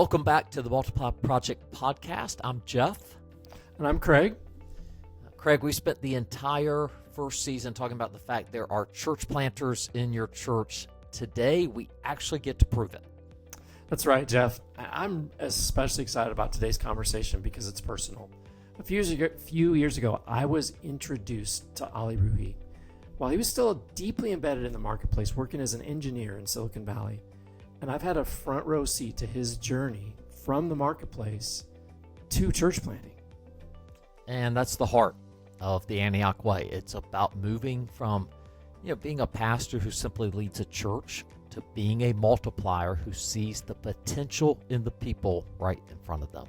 Welcome back to the Multiplier Project podcast. I'm Jeff. And I'm Craig. Craig, we spent the entire first season talking about the fact there are church planters in your church. Today, we actually get to prove it. That's right, Jeff. I'm especially excited about today's conversation because it's personal. A few years ago, I was introduced to Ali Roohi while he was still deeply embedded in the marketplace, working as an engineer in Silicon Valley. And I've had a front row seat to his journey from the marketplace to church planting. And that's the heart of the Antioch Way. It's about moving from being a pastor who simply leads a church to being a multiplier who sees the potential in the people right in front of them.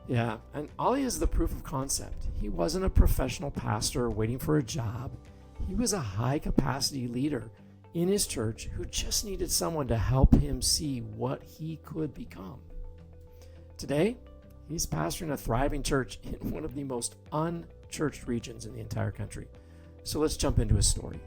Yeah, and Ali is the proof of concept. He wasn't a professional pastor waiting for a job. He was a high-capacity leader in his church who just needed someone to help him see what he could become. Today, he's pastoring a thriving church in one of the most unchurched regions in the entire country. So let's jump into his story.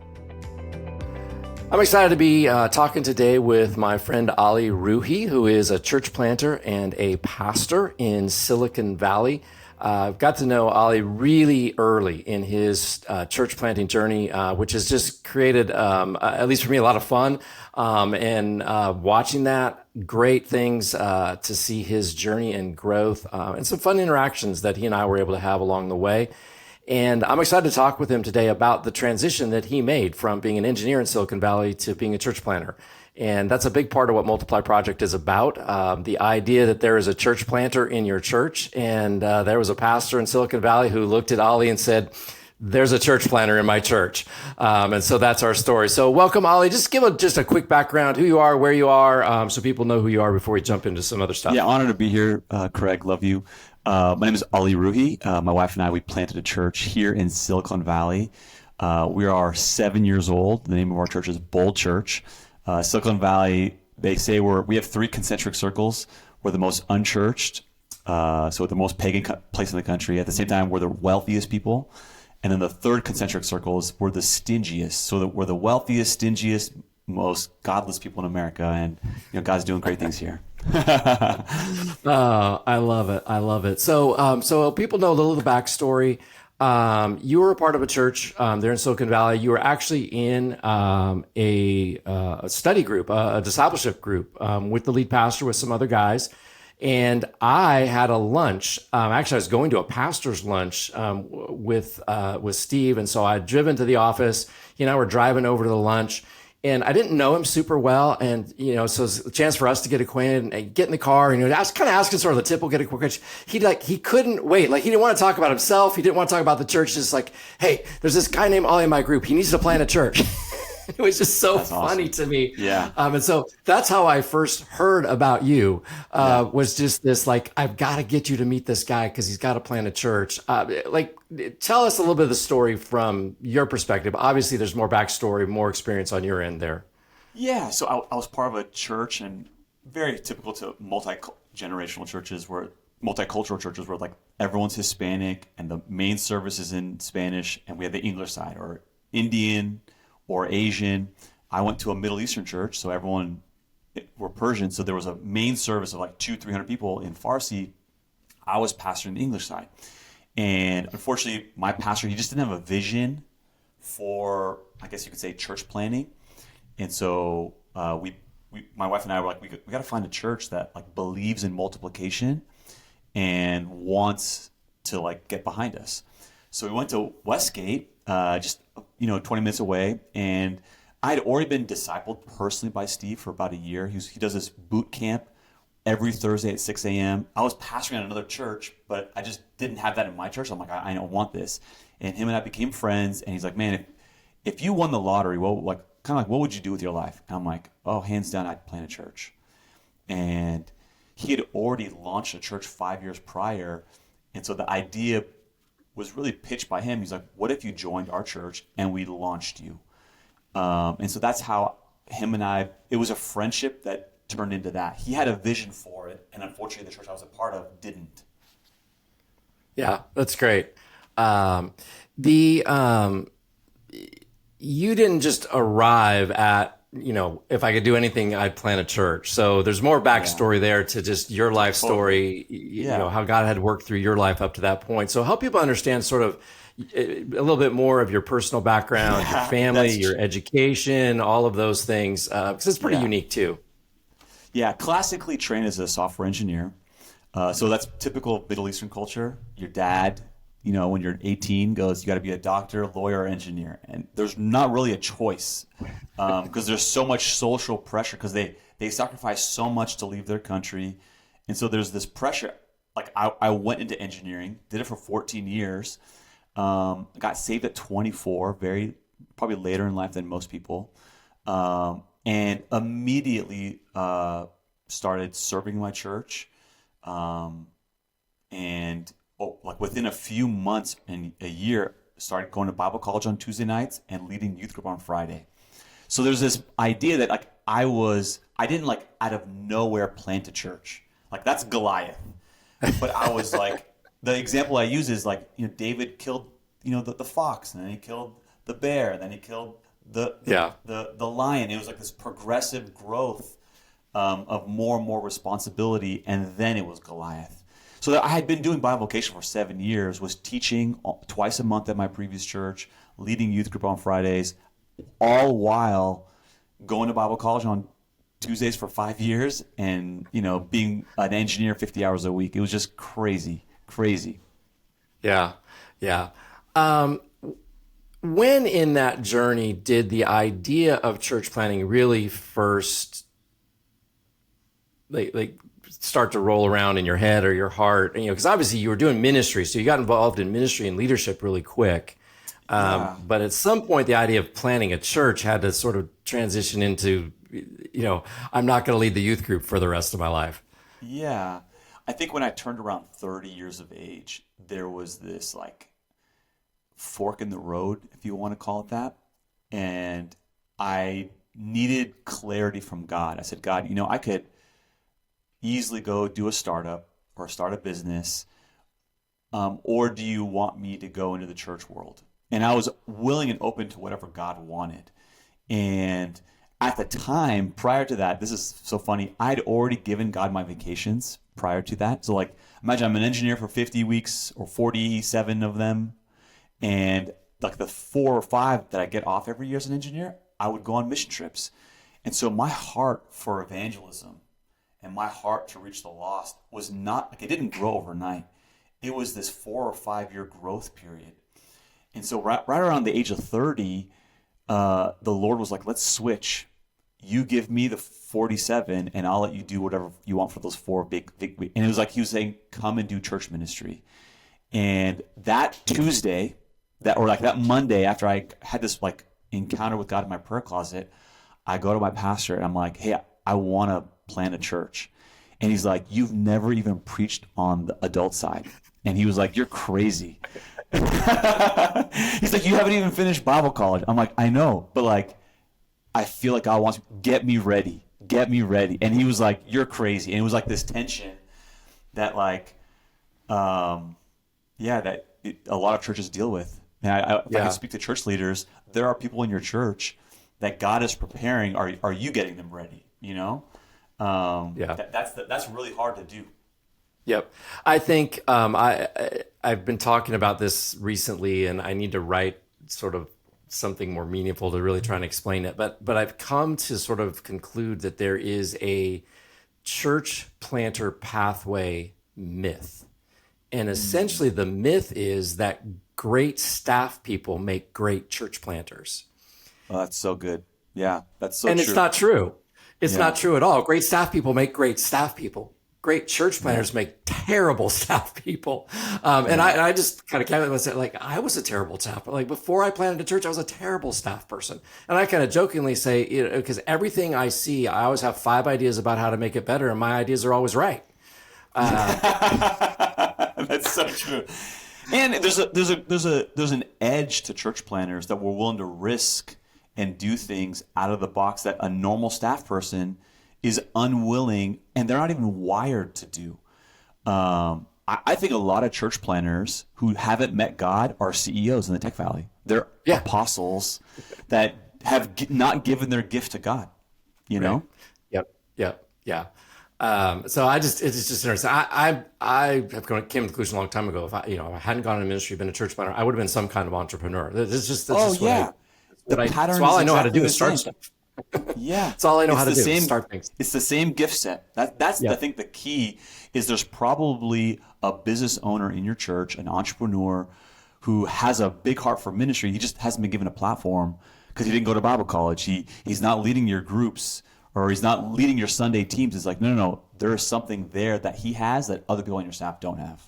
I'm excited to be talking today with my friend Ali Roohi, who is a church planter and a pastor in Silicon Valley. I've got to know Ali really early in his church planting journey, which has just created, at least for me, a lot of fun. And watching that, great things to see his journey and growth, and some fun interactions that he and I were able to have along the way. And I'm excited to talk with him today about the transition that he made from being an engineer in Silicon Valley to being a church planter. And that's a big part of what Multiply Project is about. The idea that there is a church planter in your church. And there was a pastor in Silicon Valley who looked at Ali and said, there's a church planter in my church. And so that's our story. So welcome, Ali. Just give a quick background, who you are, where you are, so people know who you are before we jump into some other stuff. Yeah, honored to be here, Craig. Love you. My name is Ali Roohi. My wife and I, we planted a church here in Silicon Valley. We are 7 years old. The name of our church is BoldChurch. Silicon Valley, they say we have 3 concentric circles. We're the most unchurched, so the most pagan place in the country. At the same time, we're the wealthiest people. And then the 3rd concentric circle is we're the stingiest. So that we're the wealthiest, stingiest, most godless people in America. And God's doing great things here. Oh, I love it. I love it. So people know a little of the backstory. You were a part of a church there in Silicon Valley. You were actually in a study group, a discipleship group with the lead pastor with some other guys. And I had a lunch. Actually, I was going to a pastor's lunch with Steve. And so I'd driven to the office. He and I were driving over to the lunch. And I didn't know him super well. And, so it's a chance for us to get acquainted and get in the car. And I was kind of asking sort of the typical get acquainted. He couldn't wait. Like, he didn't want to talk about himself. He didn't want to talk about the church. Just like, hey, there's this guy named Ali in my group. He needs to plant a church. It was just so funny awesome to me. Yeah. And so that's how I first heard about you, was just this, like, I've got to get you to meet this guy because he's got to plant a church. Tell us a little bit of the story from your perspective. Obviously, there's more backstory, more experience on your end there. Yeah. So I was part of a church, and very typical to multi-generational churches multicultural churches where like everyone's Hispanic and the main service is in Spanish, and we have the English side or Indian or Asian. I went to a Middle Eastern church, so everyone were Persian. So there was a main service of like 200-300 people in Farsi. I was pastoring the English side. And unfortunately, my pastor, he just didn't have a vision for, I guess you could say, church planning. And so my wife and I were like, we got to find a church that like believes in multiplication and wants to like get behind us. So we went to Westgate, just 20 minutes away, and I had already been discipled personally by Steve for about a year. He does this boot camp every Thursday at 6 a.m. I was pastoring at another church, but I just didn't have that in my church. I'm like, I don't want this. And him and I became friends, and he's like, man, if you won the lottery, what would you do with your life? And I'm like, oh, hands down, I'd plant a church. And he had already launched a church 5 years prior, and so the idea was really pitched by him. He's like, what if you joined our church and we launched you? And so that's how him and I, it was a friendship that turned into that. He had a vision for it, and unfortunately the church I was a part of didn't. Yeah, that's great. You didn't just arrive at if I could do anything, I'd plant a church. So there's more backstory there to just your life story, how God had worked through your life up to that point. So help people understand sort of a little bit more of your personal background, your family, your education, all of those things, because it's pretty unique too. Yeah, classically trained as a software engineer. So that's typical Middle Eastern culture. Your dad, when you're 18, goes, you got to be a doctor, lawyer, or engineer. And there's not really a choice because there's so much social pressure because they sacrifice so much to leave their country. And so there's this pressure. Like I went into engineering, did it for 14 years, got saved at 24, probably later in life than most people, and immediately started serving my church. Within a few months and a year, started going to Bible college on Tuesday nights and leading youth group on Friday. So there's this idea that I didn't out of nowhere plant a church. That's Goliath. But I was the example I use is David killed, the fox, and then he killed the bear, and then he killed the lion. It was this progressive growth of more and more responsibility, and then it was Goliath. So I had been doing bivocation for 7 years, was teaching twice a month at my previous church, leading youth group on Fridays, all while going to Bible college on Tuesdays for 5 years and, being an engineer 50 hours a week. It was just crazy. Yeah. When in that journey did the idea of church planting really first start to roll around in your head or your heart? Because obviously you were doing ministry, so you got involved in ministry and leadership really quick. But at some point, the idea of planting a church had to sort of transition into, I'm not going to lead the youth group for the rest of my life. Yeah. I think when I turned around 30 years of age, there was this fork in the road, if you want to call it that. And I needed clarity from God. I said, God, I could easily go do a startup or start a business, or do you want me to go into the church world? And I was willing and open to whatever God wanted. And at the time, prior to that, this is so funny, I'd already given God my vacations prior to that. So imagine I'm an engineer for 50 weeks or 47 of them. And the 4 or 5 that I get off every year as an engineer, I would go on mission trips. And so my heart for evangelism and my heart to reach the lost was not, it didn't grow overnight. It was this 4 or 5 year growth period. And so right around the age of 30, the Lord was let's switch. You give me the 47 and I'll let you do whatever you want for those 4 big. And it was he was saying, come and do church ministry. And that Tuesday, that Monday, after I had this encounter with God in my prayer closet, I go to my pastor and I'm like, hey, I want to plant a church. And he's like, you've never even preached on the adult side. And he was like, you're crazy. He's like, you haven't even finished Bible college. I'm like, I know, but I feel like God wants, get me ready. And he was like, you're crazy. And it was this tension that that a lot of churches deal with. And if I can speak to church leaders, there are people in your church that God is preparing. Are you getting them ready? That's really hard to do. Yep. I think I've been talking about this recently, and I need to write sort of something more meaningful to really try and explain it. But I've come to sort of conclude that there is a church planter pathway myth. And essentially the myth is that great staff people make great church planters. Oh, that's so good. Yeah, that's so true. And it's not true. It's not true at all. Great staff people make great staff people. Great church planters make terrible staff people. And I just kind of came out and said, I was a terrible staff. Before I planted a church, I was a terrible staff person. And I kind of jokingly say, because everything I see, I always have 5 ideas about how to make it better, and my ideas are always right. That's so true. And there's an edge to church planners that we're willing to risk and do things out of the box that a normal staff person is unwilling, and they're not even wired to do. I think a lot of church planners who haven't met God are CEOs in the Tech Valley. They're apostles that not given their gift to God, you know? Yeah. So it's just interesting. I have came to the conclusion a long time ago. If I hadn't gone into ministry, been a church planner, I would have been some kind of entrepreneur. That's all I know how to do is start stuff. Yeah. That's all I know how to do is start things. It's the same gift set. That's I think the key is there's probably a business owner in your church, an entrepreneur who has a big heart for ministry. He just hasn't been given a platform because he didn't go to Bible college. He's not leading your groups, or he's not leading your Sunday teams. It's like, no. There is something there that he has that other people on your staff don't have.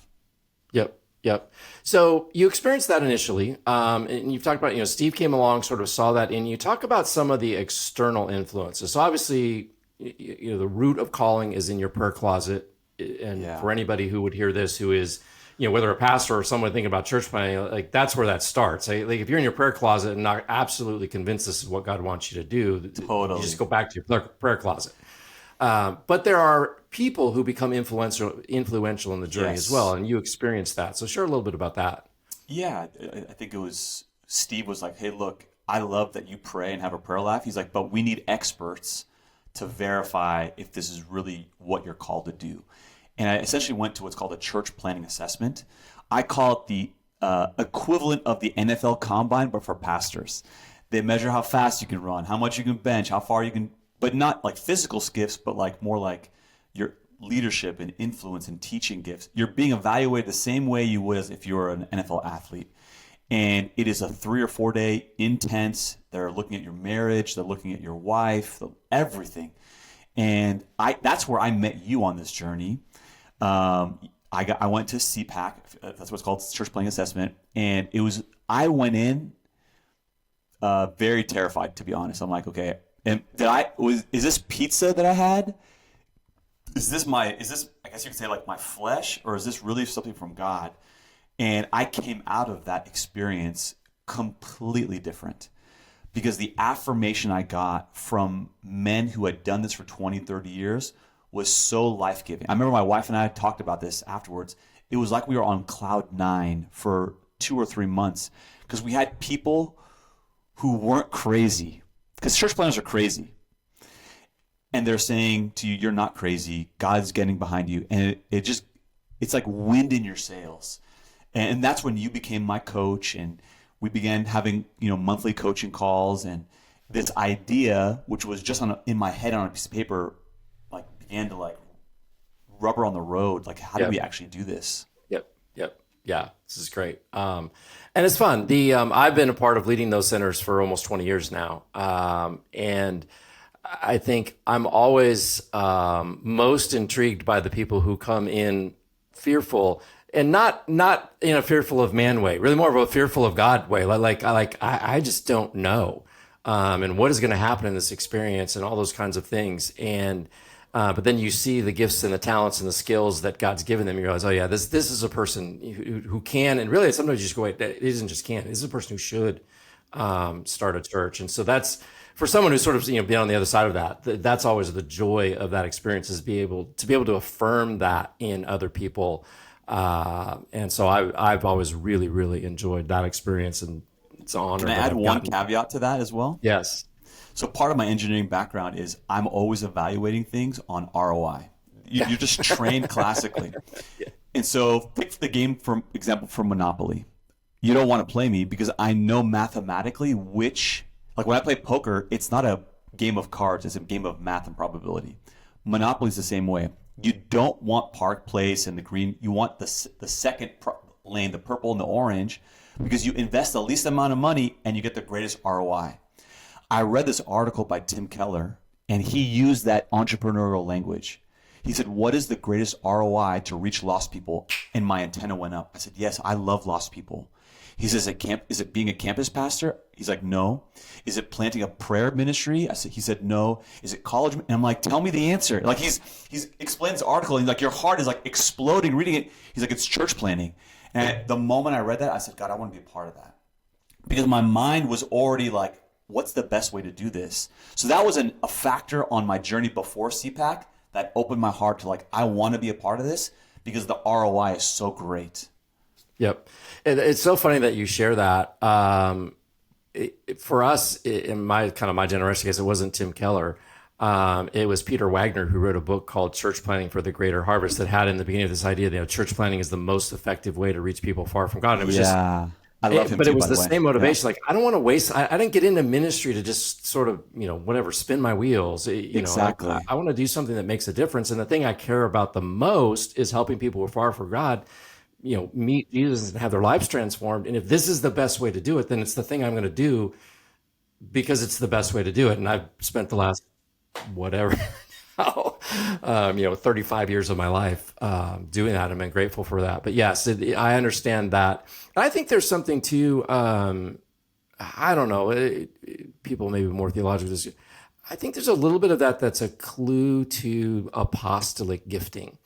Yep. So you experienced that initially, and you've talked about, Steve came along, sort of saw that in you. Talk about some of the external influences. So obviously, the root of calling is in your prayer closet. And for anybody who would hear this, who is, whether a pastor or someone thinking about church planning, like that's where that starts. Like if you're in your prayer closet and not absolutely convinced this is what God wants you to do, you just go back to your prayer closet. But there are people who become influential in the journey as well, and you experienced that. So share a little bit about that. Yeah, I think Steve was like, hey, look, I love that you pray and have a prayer life. He's like, but we need experts to verify if this is really what you're called to do. And I essentially went to what's called a church planning assessment. I call it the equivalent of the NFL combine, but for pastors. They measure how fast you can run, how much you can bench, how far you can, but not like physical gifts, but like more like your leadership and influence and teaching gifts. You're being evaluated the same way you would as if you were an NFL athlete. And it is a 3 or 4 day intense. They're looking at your marriage. They're looking at your wife, everything. And that's where I met you on this journey. I went to CPAC. That's what's called Church Planning Assessment. And I went in very terrified, to be honest. I'm like, okay, and is this pizza that I had? Is this I guess you could say like my flesh, or is this really something from God? And I came out of that experience completely different, because the affirmation I got from men who had done this for 20, 30 years was so life-giving. I remember my wife and I talked about this afterwards. It was like we were on cloud 9 for 2 or 3 months, because we had people who weren't crazy, because church planners are crazy. And they're saying to you, you're not crazy. God's getting behind you. And it's like wind in your sails. And that's when you became my coach, and we began having, monthly coaching calls, and this idea, which was just in my head on a piece of paper, like began to like rubber on the road. Like, how do we actually do this? Yep. Yeah, this is great. And it's fun. I've been a part of leading those centers for almost 20 years now. And I think I'm always most intrigued by the people who come in fearful, and not in a fearful of man way, really more of a fearful of God way. I just don't know, and what is going to happen in this experience, and all those kinds of things. And but then you see the gifts and the talents and the skills that God's given them. You realize, oh yeah, this is a person who can, and really sometimes you just go, wait, it isn't just can. This is a person who should start a church. And so that's, for someone who's sort of been on the other side of that, that's always the joy of that experience, is be able to affirm that in other people. And so I've always really, really enjoyed that experience, and it's an honor. Can I add one caveat to that as well? Yes. So part of my engineering background is I'm always evaluating things on ROI. You're just trained classically. Yeah. And so pick the game, for example, from Monopoly. You don't want to play me because I know mathematically like when I play poker, it's not a game of cards, it's a game of math and probability. Monopoly is the same way. You don't want Park Place and the green. You want the second lane, the purple and the orange, because you invest the least amount of money and you get the greatest ROI. I read this article by Tim Keller, and he used that entrepreneurial language. He said, what is the greatest ROI to reach lost people? And my antenna went up. I said, yes, I love lost people. He says, is it being a campus pastor? He's like, no. Is it planting a prayer ministry? He said, no. Is it college? And I'm like, tell me the answer. Like he's explained this article, and like your heart is like exploding reading it. He's like, it's church planting. And the moment I read that, I said, God, I want to be a part of that. Because my mind was already like, what's the best way to do this? So that was a factor on my journey before CPAC that opened my heart to like, I want to be a part of this because the ROI is so great. Yep. And it's so funny that you share that. for us in my generation, I guess it wasn't Tim Keller. It was Peter Wagner who wrote a book called Church Planting for the Greater Harvest that had in the beginning of this idea that church planting is the most effective way to reach people far from God. And it was just, I love him but too, it was by the way. same motivation. Yeah. Like, I don't want to waste, I didn't get into ministry to just sort of, whatever, spin my wheels. Exactly. I want to do something that makes a difference. And the thing I care about the most is helping people who are far from God, meet Jesus and have their lives transformed. And if this is the best way to do it, then it's the thing I'm going to do because it's the best way to do it. And I've spent the last, whatever, 35 years of my life doing that. I'm grateful for that. But yes, I understand that. And I think there's something to, I don't know, people may be more theological. I think there's a little bit of that that's a clue to apostolic gifting.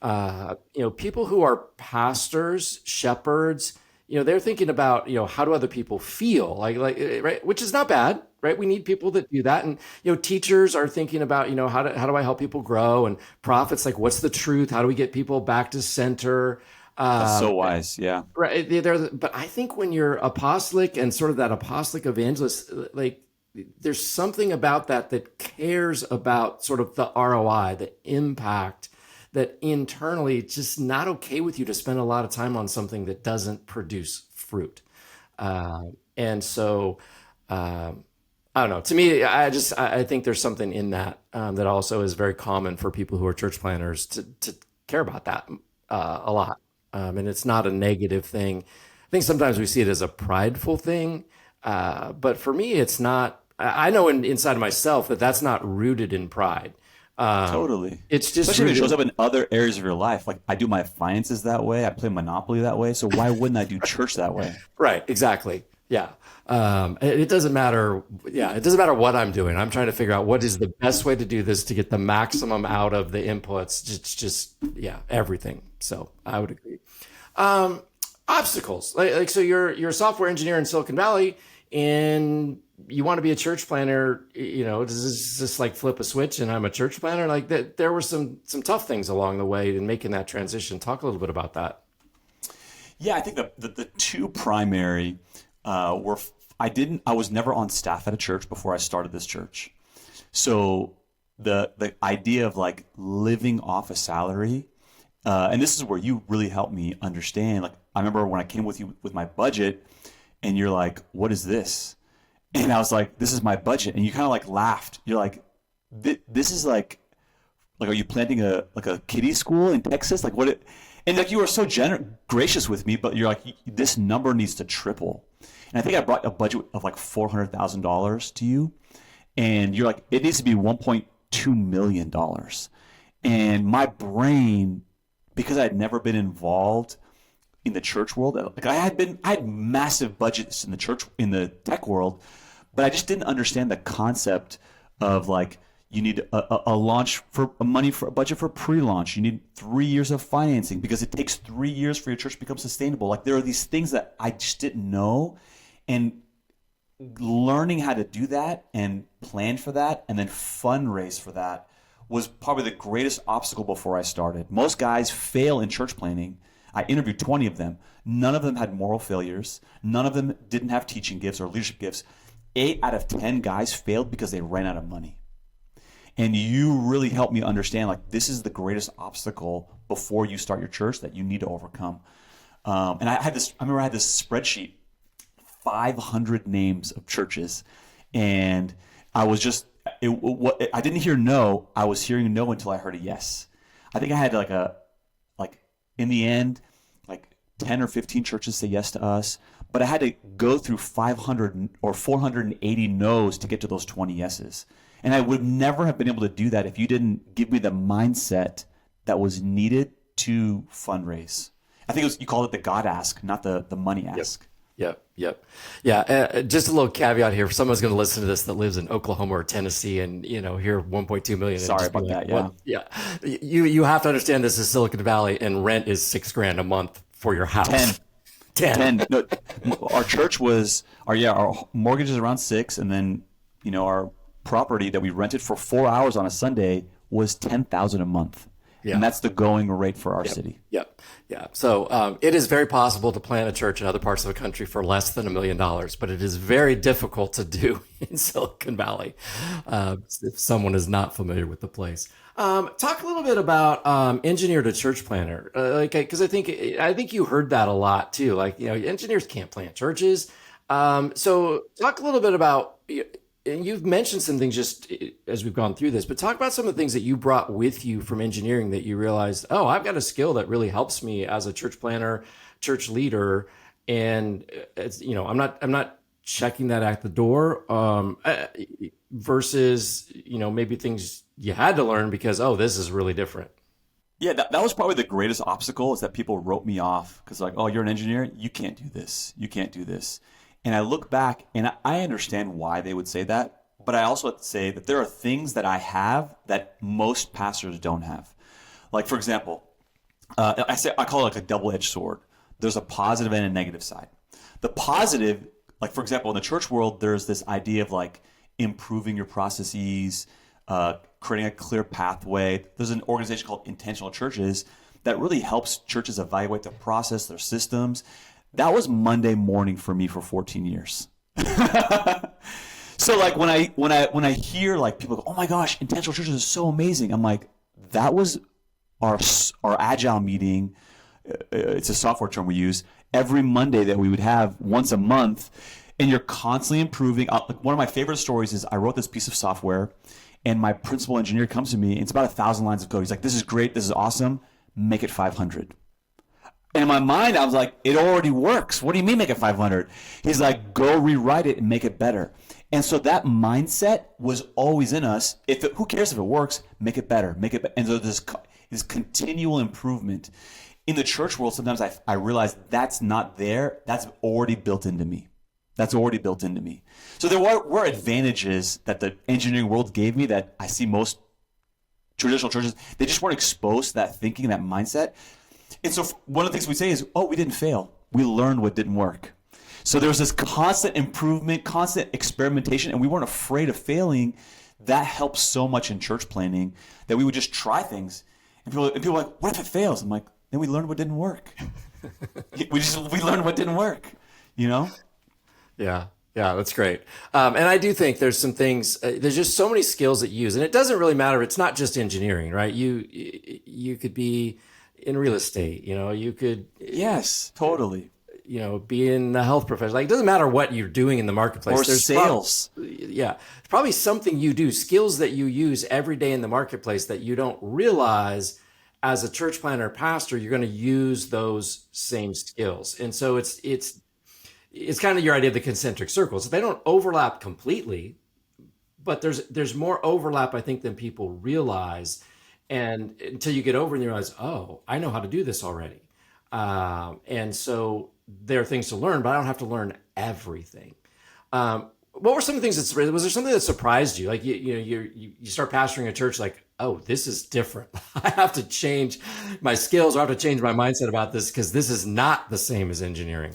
People who are pastors, shepherds, they're thinking about, how do other people feel? Like, right, which is not bad, right? We need people that do that. And, teachers are thinking about, how do I help people grow? And prophets, like, what's the truth? How do we get people back to center? That's so wise. Yeah. Right. But I think when you're apostolic and sort of that apostolic evangelist, like, there's something about that cares about sort of the ROI, the impact, that internally it's just not okay with you to spend a lot of time on something that doesn't produce fruit. And so, I don't know. To me, I think there's something in that that also is very common for people who are church planners to care about that a lot. And it's not a negative thing. I think sometimes we see it as a prideful thing. But for me, it's not. I know inside of myself that's not rooted in pride. Totally. It's just especially when it shows up in other areas of your life. Like, I do my finances that way. I play Monopoly that way. So why wouldn't I do church that way? Right. Exactly. Yeah. It doesn't matter. Yeah. It doesn't matter what I'm doing. I'm trying to figure out what is the best way to do this to get the maximum out of the inputs. Just everything. So I would agree. Obstacles. So you're a software engineer in Silicon Valley and you want to be a church planner, does this just like flip a switch and I'm a church planner? Like that, there were some tough things along the way in making that transition. Talk a little bit about that. Yeah, I think the two primary were, I was never on staff at a church before I started this church. So the idea of like living off a salary, and this is where you really helped me understand. Like, I remember when I came with you with my budget and you're like, what is this? And I was like, this is my budget. And you kind of like laughed. You're like, this is like, are you planting a kiddie school in Texas? Like, what? And like, you were so gracious with me, but you're like, this number needs to triple. And I think I brought a budget of like $400,000 to you. And you're like, it needs to be $1.2 million. And my brain, because I had never been involved in the church world, like I had massive budgets in the church, in the tech world, but I just didn't understand the concept of like, you need a launch for money for a budget for pre-launch. You need 3 years of financing because it takes 3 years for your church to become sustainable. Like, there are these things that I just didn't know, and learning how to do that and plan for that and then fundraise for that was probably the greatest obstacle before I started. Most guys fail in church planning. I interviewed 20 of them. None of them had moral failures. None of them didn't have teaching gifts or leadership gifts. 8 out of 10 guys failed because they ran out of money. And you really helped me understand, like, this is the greatest obstacle before you start your church that you need to overcome. And I remember I had this spreadsheet, 500 names of churches. And I was just, I didn't hear no. I was hearing no until I heard a yes. I think I had in the end, like 10 or 15 churches say yes to us, but I had to go through 500 or 480 no's to get to those 20 yeses. And I would never have been able to do that if you didn't give me the mindset that was needed to fundraise. I think you called it the God ask, not the money ask. Yep. Yeah. Just a little caveat here. If someone's going to listen to this that lives in Oklahoma or Tennessee and, hear 1.2 million. Sorry about that. Yeah. You have to understand this is Silicon Valley and rent is $6,000 a month for your house. 10. No, our church was, our mortgage is around 6. And then, our property that we rented for 4 hours on a Sunday was $10,000 a month. Yeah. And that's the going rate for our city. Yep. Yeah. So it is very possible to plant a church in other parts of the country for less than $1 million, but it is very difficult to do in Silicon Valley if someone is not familiar with the place. Talk a little bit about engineer to church planner, because I think you heard that a lot too. Like, engineers can't plant churches. So talk a little bit about. And you've mentioned some things just as we've gone through this, but talk about some of the things that you brought with you from engineering that you realized, oh, I've got a skill that really helps me as a church planner, church leader. And it's, I'm not checking that at the door versus, maybe things you had to learn because, oh, this is really different. Yeah, that was probably the greatest obstacle, is that people wrote me off because like, oh, you're an engineer. You can't do this. You can't do this. And I look back and I understand why they would say that, but I also have to say that there are things that I have that most pastors don't have. Like, for example, I call it like a double-edged sword. There's a positive and a negative side. The positive, like for example, in the church world, there's this idea of like improving your processes, creating a clear pathway. There's an organization called Intentional Churches that really helps churches evaluate their process, their systems. That was Monday morning for me for 14 years. So like when I hear like people go, oh my gosh, Intentional Churches is so amazing. I'm like, that was our Agile meeting. It's a software term we use every Monday that we would have once a month. And you're constantly improving. Like one of my favorite stories is I wrote this piece of software and my principal engineer comes to me and it's about 1,000 lines of code. He's like, this is great. This is awesome. Make it 500. And in my mind, I was like, it already works. What do you mean make it 500? He's like, go rewrite it and make it better. And so that mindset was always in us. Who cares if it works? Make it better. Make it better. And so this continual improvement. In the church world, sometimes I realize that's not there. That's already built into me. That's already built into me. So there were advantages that the engineering world gave me that I see most traditional churches. They just weren't exposed to that thinking, that mindset. And so one of the things we say is, oh, we didn't fail. We learned what didn't work. So there was this constant improvement, constant experimentation, and we weren't afraid of failing. That helps so much in church planning that we would just try things. And people are like, what if it fails? I'm like, then we learned what didn't work. we learned what didn't work, Yeah. Yeah, that's great. And I do think there's some things, there's just so many skills that you use, and it doesn't really matter. It's not just engineering, right? You could be in real estate, you could. Yes, totally. Be in the health profession. Like, it doesn't matter what you're doing in the marketplace. Or there's sales. There's probably something you do, skills that you use every day in the marketplace that you don't realize as a church planner or pastor, you're going to use those same skills. And so it's kind of your idea of the concentric circles. They don't overlap completely, but there's more overlap, I think, than people realize. And until you get over and you realize, oh, I know how to do this already. And so there are things to learn, but I don't have to learn everything. What were some of the things was there something that surprised you? Like you start pastoring a church, like, oh, this is different. I have to change my skills. Or I have to change my mindset about this because this is not the same as engineering.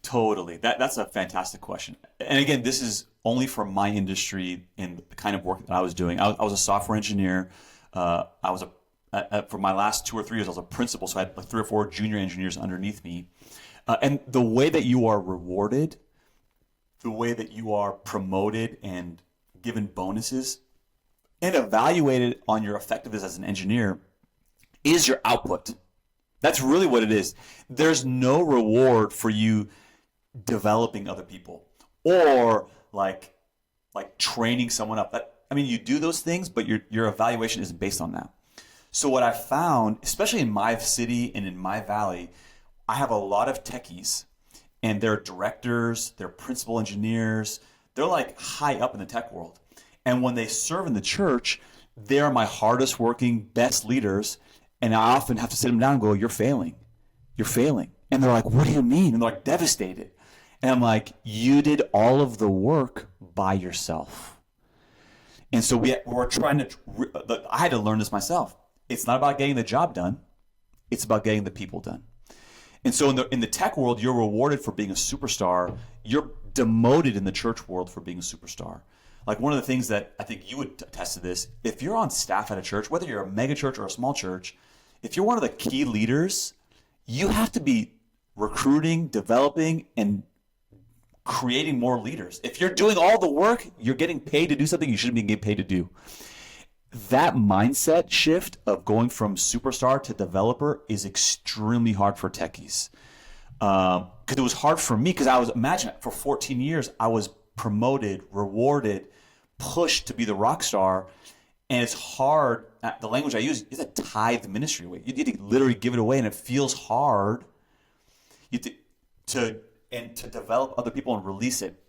Totally. That's a fantastic question. And again, this is only for my industry and the kind of work that I was doing. I was a software engineer. For my last 2 or 3 years, I was a principal, so I had like 3 or 4 junior engineers underneath me. And the way that you are rewarded, the way that you are promoted and given bonuses and evaluated on your effectiveness as an engineer is your output. That's really what it is. There's no reward for you developing other people or like training someone up. You do those things, but your evaluation isn't based on that. So what I found, especially in my city and in my valley, I have a lot of techies, and they're directors, they're principal engineers, they're like high up in the tech world. And when they serve in the church, they're my hardest working, best leaders, and I often have to sit them down and go, you're failing. And they're like, what do you mean? And they're like devastated. And I'm like, you did all of the work by yourself. And so we're trying to, I had to learn this myself. It's not about getting the job done. It's about getting the people done. And so in the tech world, you're rewarded for being a superstar. You're demoted in the church world for being a superstar. Like one of the things that I think you would attest to this, if you're on staff at a church, whether you're a mega church or a small church, if you're one of the key leaders, you have to be recruiting, developing, and creating more leaders. If you're doing all the work, you're getting paid to do something you shouldn't be getting paid to do. That mindset shift of going from superstar to developer is extremely hard for techies. Because it was hard for me, because imagine for 14 years, I was promoted, rewarded, pushed to be the rock star. And it's hard. The language I use is a tithe ministry way. You need to literally give it away, and it feels hard to develop other people and release it.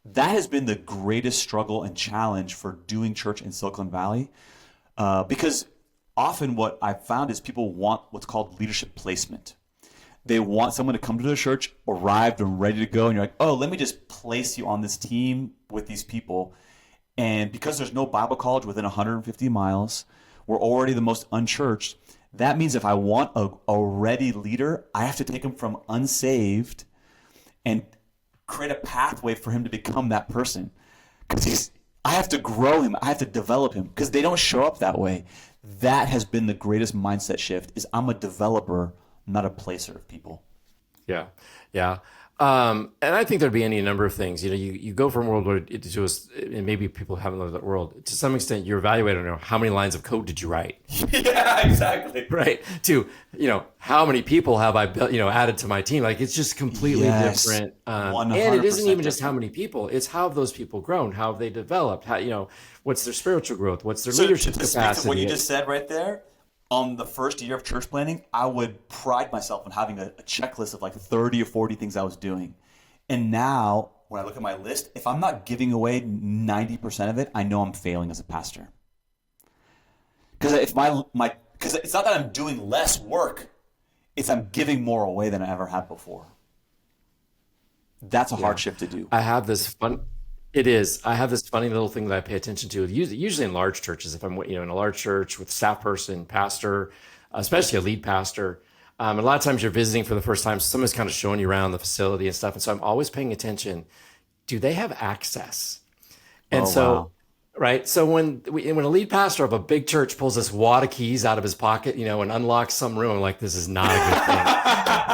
That has been the greatest struggle and challenge for doing church in Silicon Valley, because often what I've found is people want what's called leadership placement. They want someone to come to their church, arrived and ready to go, and you're like, oh, let me just place you on this team with these people. And because there's no Bible college within 150 miles, we're already the most unchurched. That means if I want a ready leader, I have to take him from unsaved and create a pathway for him to become that person. Because I have to grow him. I have to develop him, because they don't show up that way. That has been the greatest mindset shift, is I'm a developer, not a placer of people. Yeah. Yeah. And I think there'd be any number of things. You go from world where and maybe people haven't lived that world. To some extent, you're evaluated on how many lines of code did you write? Yeah, exactly. Right. To, how many people have I built, added to my team? Like, it's just completely different. And it isn't even just how many people. It's how have those people grown? How have they developed? How, what's their spiritual growth? What's their leadership capacity? What you just said right there. On the first year of church planning, I would pride myself on having a checklist of like 30 or 40 things I was doing. And now, when I look at my list, if I'm not giving away 90% of it, I know I'm failing as a pastor. Because because it's not that I'm doing less work, it's I'm giving more away than I ever have before. That's a hard shift to do. I have this funny little thing that I pay attention to, usually in large churches. If I'm in a large church with staff person, pastor, especially a lead pastor, a lot of times you're visiting for the first time, so someone's kind of showing you around the facility and stuff. And so I'm always paying attention. Do they have access? And wow. Right. So when a lead pastor of a big church pulls this wad of keys out of his pocket, and unlocks some room, I'm like, this is not a good thing.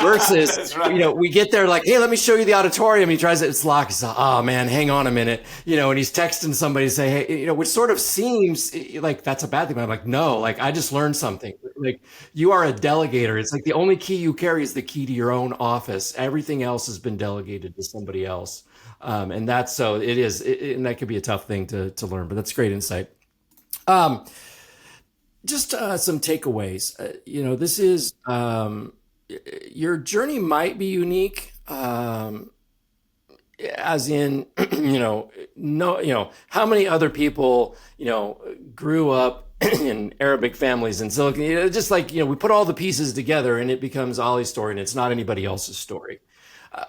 Versus, right. We get there like, hey, let me show you the auditorium. He tries it, it's locked. He's like, oh man, hang on a minute. And he's texting somebody to say, hey, which sort of seems like that's a bad thing. But I'm like, no, like I just learned something. Like, you are a delegator. It's like the only key you carry is the key to your own office. Everything else has been delegated to somebody else. And that's, so it is, and that could be a tough thing to learn, but that's great insight. Just some takeaways. This is, your journey might be unique, as in, how many other people, grew up in Arabic families in Silicon, just like, we put all the pieces together and it becomes Ollie's story and it's not anybody else's story.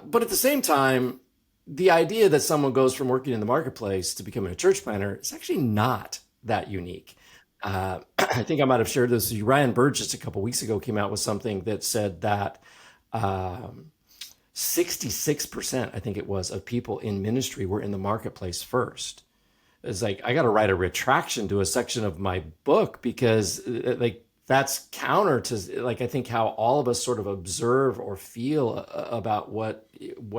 But at the same time, the idea that someone goes from working in the marketplace to becoming a church planner is actually not that unique. I think I might have shared this with you. Ryan Bird just a couple of weeks ago came out with something that said that 66%, I think it was, of people in ministry were in the marketplace first. It's like, I got to write a retraction to a section of my book because that's counter to I think how all of us sort of observe or feel about what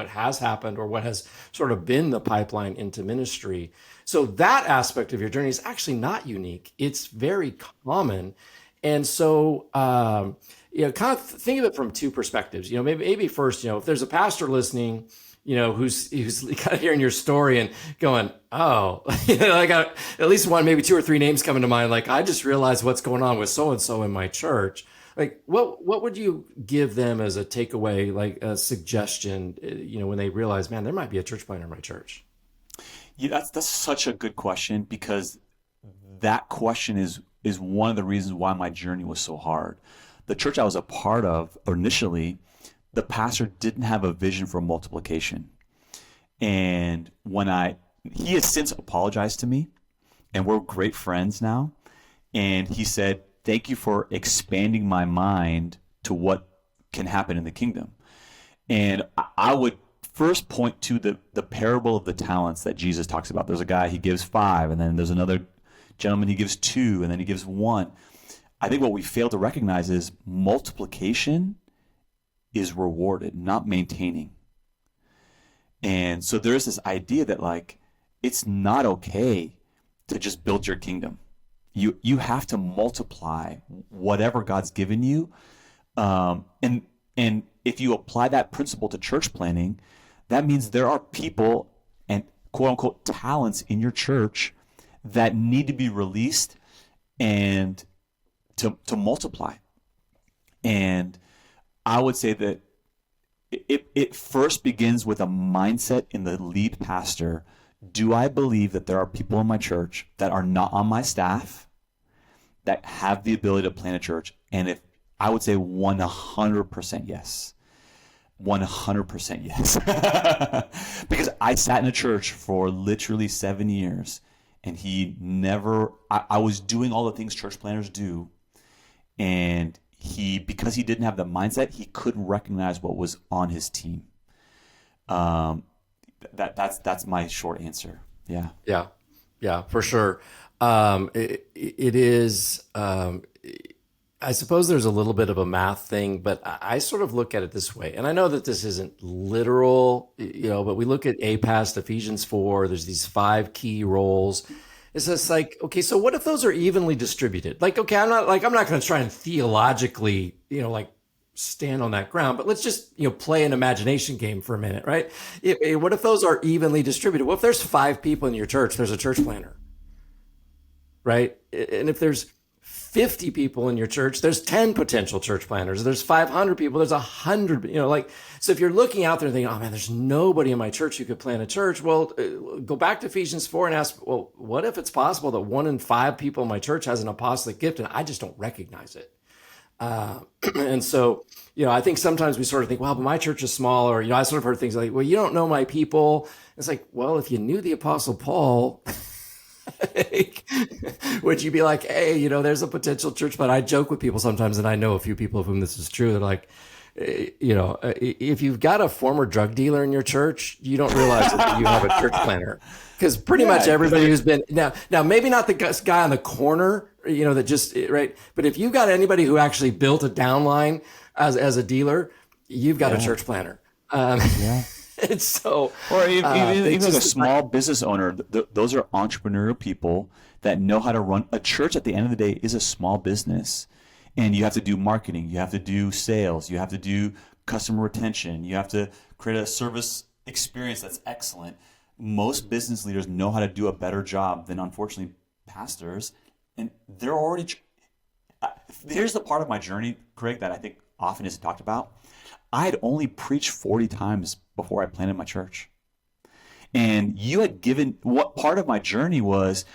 has happened or what has sort of been the pipeline into ministry. So that aspect of your journey is actually not unique. It's very common. And so, kind of think of it from two perspectives. Maybe first, if there's a pastor listening, who's kind of hearing your story and going, oh, I got at least one, maybe two or three names coming to mind. Like, I just realized what's going on with so-and-so in my church. Like, what would you give them as a takeaway, like a suggestion, when they realize, man, there might be a church planner in my church? Yeah, that's such a good question, because that question is one of the reasons why my journey was so hard. The church I was a part of initially, the pastor didn't have a vision for multiplication. And he has since apologized to me, and we're great friends now. And he said, thank you for expanding my mind to what can happen in the kingdom. And I would first point to the parable of the talents that Jesus talks about. There's a guy, he gives 5, and then there's another gentleman, he gives 2, and then he gives 1. I think what we fail to recognize is multiplication is rewarded, not maintaining. And so there's this idea that like it's not okay to just build your kingdom. You have to multiply whatever God's given you. And if you apply that principle to church planning, that means there are people and quote unquote talents in your church that need to be released and to multiply. And I would say that it first begins with a mindset in the lead pastor. Do I believe that there are people in my church that are not on my staff that have the ability to plant a church? And if I would say 100% yes. 100% yes. Because I sat in a church for literally 7 years, and I was doing all the things church planners do, and because he didn't have the mindset, he couldn't recognize what was on his team. That's my short answer. Yeah. Yeah, for sure. It is. I suppose there's a little bit of a math thing, but I sort of look at it this way, and I know that this isn't literal, but we look at past Ephesians 4. There's these 5 key roles. It's just like, okay, so what if those are evenly distributed? Like, okay, I'm not going to try and theologically, stand on that ground, but let's just, play an imagination game for a minute, right? What if those are evenly distributed? What if there's 5 people in your church? There's a church planner, right? And if there's 50 people in your church, there's 10 potential church planners. There's 500 people, there's 100, so if you're looking out there and thinking, oh man, there's nobody in my church who could plant a church. Well, go back to Ephesians 4 and ask, well, what if it's possible that 1 in 5 people in my church has an apostolic gift and I just don't recognize it? And so, I think sometimes we sort of think, well, but my church is small, or, I sort of heard things like, well, you don't know my people. It's like, well, if you knew the Apostle Paul, would you be like, hey, there's a potential church? But I joke with people sometimes, and I know a few people of whom this is true. They're like, if you've got a former drug dealer in your church, you don't realize that you have a church planner, because pretty much everybody who's been now maybe not the guy on the corner, that just right. But if you've got anybody who actually built a downline as a dealer, you've got a church planner. It's so, or even like a small business owner, those are entrepreneurial people that know how to run a church. At the end of the day, is a small business, and you have to do marketing, you have to do sales, you have to do customer retention, you have to create a service experience that's excellent. Most business leaders know how to do a better job than, unfortunately, pastors, and they're already. Here's the part of my journey, Craig, that I think often isn't talked about. I had only preached 40 times before I planted my church. And you had given, what part of my journey was,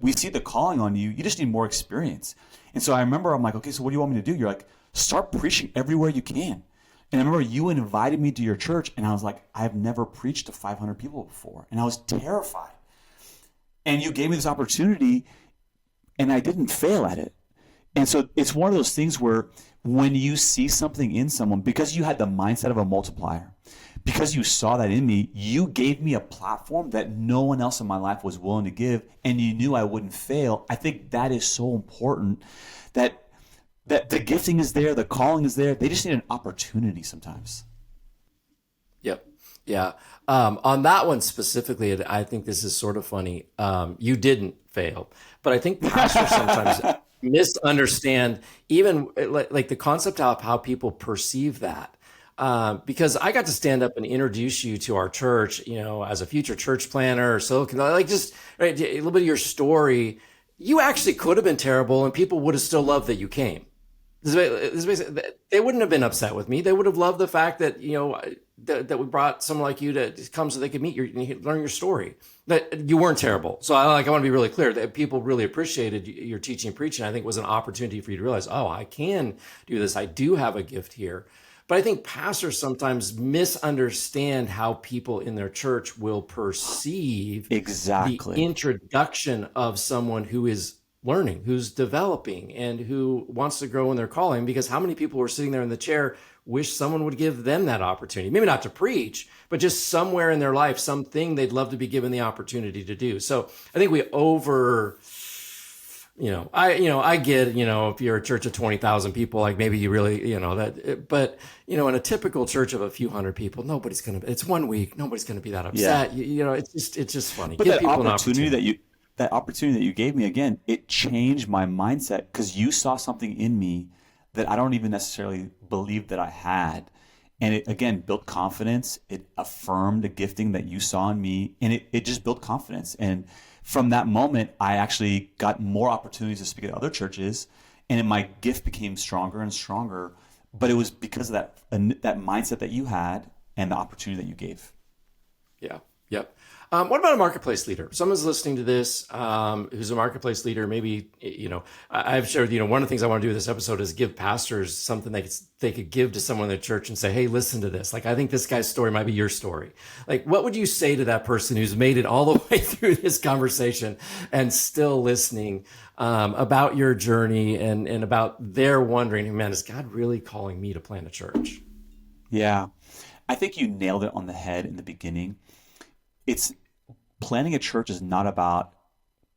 we see the calling on you, you just need more experience. And so I remember, I'm like, okay, so what do you want me to do? You're like, start preaching everywhere you can. And I remember you invited me to your church, and I was like, I've never preached to 500 people before. And I was terrified. And you gave me this opportunity, and I didn't fail at it. And so it's one of those things where when you see something in someone, because you had the mindset of a multiplier, because you saw that in me, you gave me a platform that no one else in my life was willing to give, and you knew I wouldn't fail. I think that is so important, that the gifting is there, the calling is there. They just need an opportunity sometimes. Yep. Yeah. On that one specifically, I think this is sort of funny. You didn't fail, but I think pastors sometimes misunderstand even like the concept of how people perceive that. Because I got to stand up and introduce you to our church, as a future church planner or Silicon, just right, a little bit of your story. You actually could have been terrible, and people would have still loved that you came. They wouldn't have been upset with me. They would have loved the fact that that we brought someone like you to come so they could meet you and learn your story. That you weren't terrible. So I want to be really clear that people really appreciated your teaching and preaching. I think it was an opportunity for you to realize, oh, I can do this. I do have a gift here. But I think pastors sometimes misunderstand how people in their church will perceive the introduction of someone who is learning, who's developing, and who wants to grow in their calling. Because how many people were sitting there in the chair wish someone would give them that opportunity. Maybe not to preach, but just somewhere in their life, something they'd love to be given the opportunity to do. So I think we I get, if you're a church of 20,000 people, like maybe you really, but in a typical church of a few hundred people, it's 1 week. Nobody's going to be that upset. Yeah. It's just funny. But that opportunity that you gave me, again, it changed my mindset because you saw something in me that I don't even necessarily believe that I had. And it, again, built confidence. It affirmed a gifting that you saw in me, and it just built confidence. And from that moment, I actually got more opportunities to speak at other churches, and my gift became stronger and stronger. But it was because of that mindset that you had and the opportunity that you gave. Yeah. Yep. What about a marketplace leader? Someone's listening to this who's a marketplace leader. Maybe, I've shared, one of the things I want to do with this episode is give pastors something they could give to someone in their church and say, hey, listen to this. Like, I think this guy's story might be your story. Like, what would you say to that person who's made it all the way through this conversation and still listening about your journey and about their wondering, man, is God really calling me to plant a church? Yeah. I think you nailed it on the head in the beginning. Planning a church is not about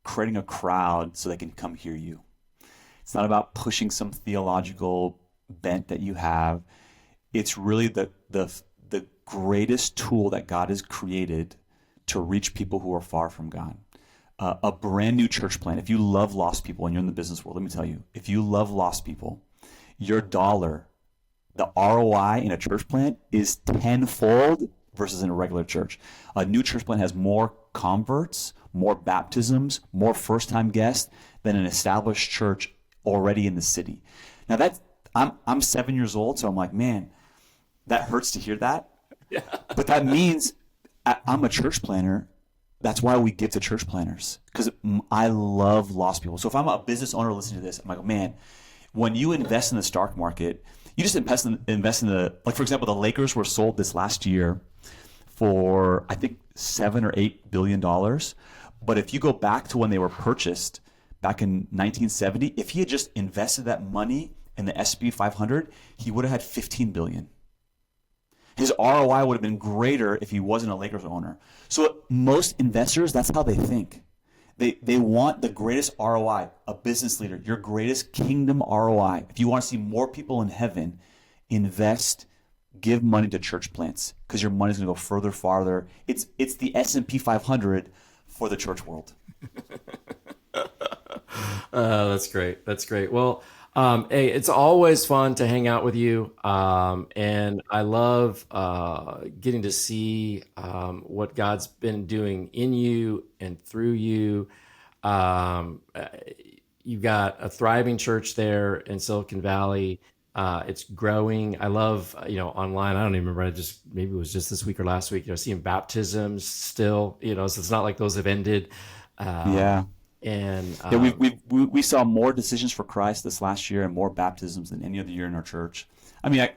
creating a crowd so they can come hear you. It's not about pushing some theological bent that you have. It's really the greatest tool that God has created to reach people who are far from God. A brand new church plant. If you love lost people and you're in the business world, let me tell you, if you love lost people, your dollar, the ROI in a church plant is tenfold versus in a regular church. A new church plant has more converts, more baptisms, more first-time guests than an established church already in the city. Now I'm 7 years old, so I'm like, man, that hurts to hear that. Yeah. But that means I'm a church planner. That's why we give to church planners, because I love lost people. So if I'm a business owner listening to this, I'm like, man, when you invest in the stock market, you just invest in like, for example, the Lakers were sold this last year for, I think, $7 or $8 billion. But if you go back to when they were purchased back in 1970, if he had just invested that money in the S&P 500, he would have had $15 billion. His ROI would have been greater if he wasn't a Lakers owner. So most investors, that's how they think. They want the greatest ROI, a business leader, your greatest kingdom ROI. If you want to see more people in heaven, give money to church plants, because your money's going to go further, farther. It's the S&P 500 for the church world. That's great. That's great. Well, hey, it's always fun to hang out with you. And I love getting to see what God's been doing in you and through you. You've got a thriving church there in Silicon Valley. It's growing. I love, online. I don't even remember. Maybe it was just this week or last week, seeing baptisms still, so it's not like those have ended. Yeah. And we saw more decisions for Christ this last year and more baptisms than any other year in our church. I mean,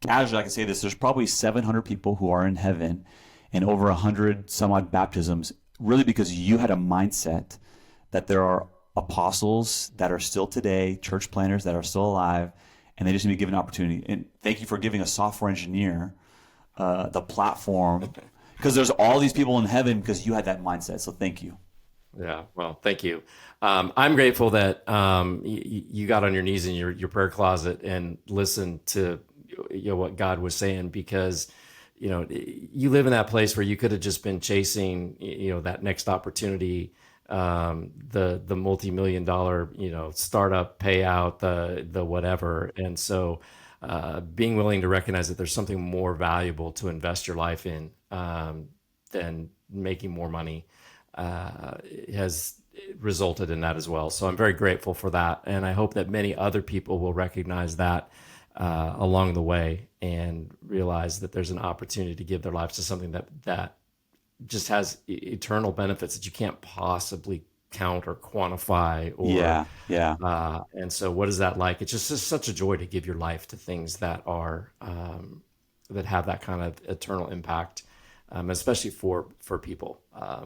casually I can say this: there's probably 700 people who are in heaven, and over 100 some odd baptisms. Really, because you had a mindset that there are apostles that are still today, church planners that are still alive, and they just need to be given an opportunity. And thank you for giving a software engineer the platform, because there's all these people in heaven because you had that mindset. So thank you. Yeah, well, thank you. I'm grateful that you got on your knees in your prayer closet and listened to what God was saying, because you live in that place where you could have just been chasing that next opportunity, the multi-million-dollar startup payout, the whatever. And so being willing to recognize that there's something more valuable to invest your life in than making more money has resulted in that as well. So I'm very grateful for that. And I hope that many other people will recognize that along the way and realize that there's an opportunity to give their lives to something that just has eternal benefits that you can't possibly count or quantify. Or, and so what is that like? It's just such a joy to give your life to things that are, that have that kind of eternal impact, especially for people.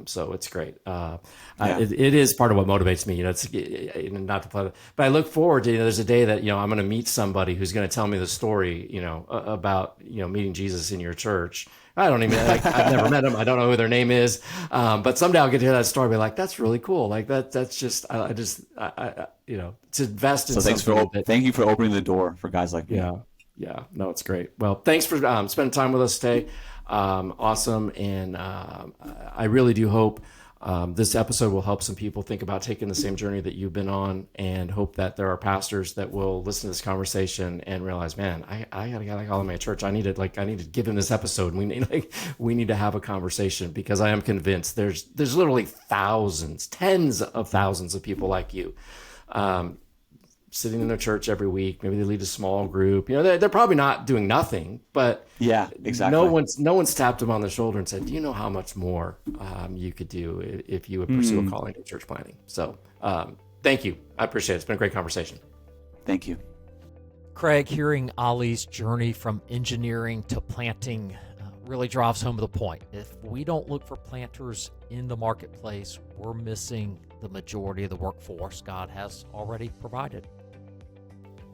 So it's great. It is part of what motivates me. It's not to play, but I look forward to, there's a day that, I'm going to meet somebody who's going to tell me the story, about, meeting Jesus in your church. I don't even, I've never met them. I don't know who their name is. But someday I'll get to hear that story and be like, that's really cool. Like that's just, to invest in something. Thank you for opening the door for guys like me. Yeah. No, it's great. Well, thanks for spending time with us today. Awesome. And I really do hope this episode will help some people think about taking the same journey that you've been on, and hope that there are pastors that will listen to this conversation and realize, man, I got a guy calling me at church. I need to give him this episode. We need to have a conversation, because I am convinced there's literally thousands, tens of thousands of people like you, sitting in their church every week. Maybe they lead a small group. They're probably not doing nothing, but yeah, exactly. No one's tapped them on the shoulder and said, do you know how much more you could do if you would pursue a calling to church planting? So thank you. I appreciate it. It's been a great conversation. Thank you. Craig, hearing Ollie's journey from engineering to planting really drives home the point. If we don't look for planters in the marketplace, we're missing the majority of the workforce God has already provided.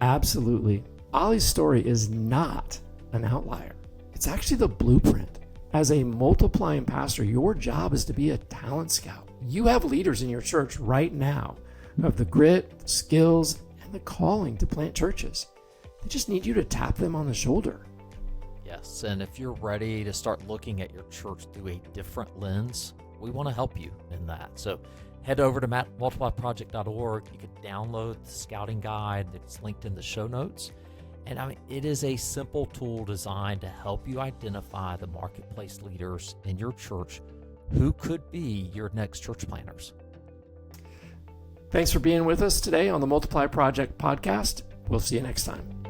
Absolutely. Ollie's story is not an outlier. It's actually the blueprint. As a multiplying pastor, your job is to be a talent scout. You have leaders in your church right now who have the grit, the skills, and the calling to plant churches. They just need you to tap them on the shoulder. Yes, and if you're ready to start looking at your church through a different lens, we want to help you in that. So head over to multiplierproject.org. You can download the scouting guide that's linked in the show notes. And it is a simple tool designed to help you identify the marketplace leaders in your church who could be your next church planters. Thanks for being with us today on the Multiplier Project podcast. We'll see you next time.